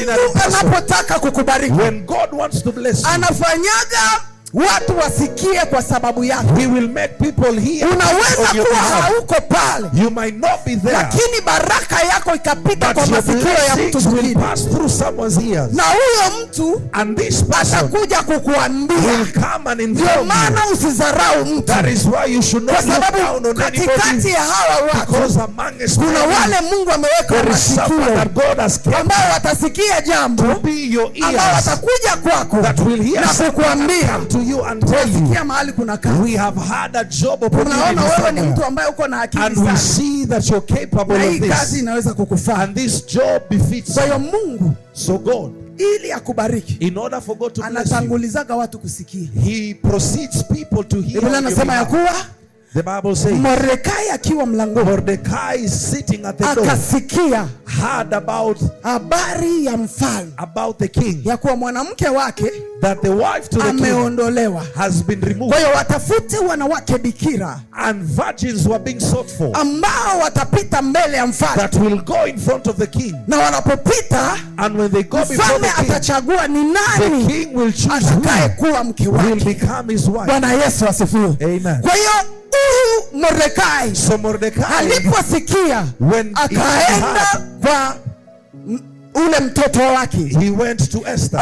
Mungu anapotaka kukubariki, when God wants to bless you, anafanyaga watu wasikie kwa sababu yako. He will make people hear. Unaweza kuwa hauko pale, you might not be there, lakini baraka yako ikapita kwa but your masikio ya mtu blessings will mwingine, pass through someone's ears, na huyo mtu and this person atakuja kukuambia. will come and Ndio inform maana you. usizarau mtu, That is why you should kwa not look sababu down on katikati anybody, ya hawa watu because among us kuna wale Mungu ameweka there is someone masikio that God has kept ambao watasikia jambo, to be your ambao ears, watakuja kwako that will hear na something kukuambia. come to you and tell you, Sikia mahali kuna kazi. we have had a job opportunity Unaona wewe ni somewhere, mtu ambaye uko na akili and we sana, see that you're capable na of hii kazi this, inaweza kukufaa. and this job befits Kwa hiyo you. Mungu So God, ili akubariki, in order for God to bless you, anatangulizaga watu kusikia. He proceeds people to hear. Biblia inasema ya kuwa The Bible says Mordekai akiwa mlangoni Mordecai is sitting at the door, akasikia heard habari ya mfalme about the king, ya kuwa mwanamke wake that the wife to the king ameondolewa. has been removed, Kwa hiyo watafute wanawake bikira and virgins were being sought for, ambao watapita mbele ya mfalme, that will go in front of the king, na wanapopita and when they go before mfalme the king, atachagua ni the nani king will choose atakaye who kuwa mke will wake. become his wife. Bwana Yesu asifiwe. Amen. Kwa hiyo huyu Mordekai So Mordecai, aliposikia when he akaenda heard, kwa ule mtoto wake, he went to Esther.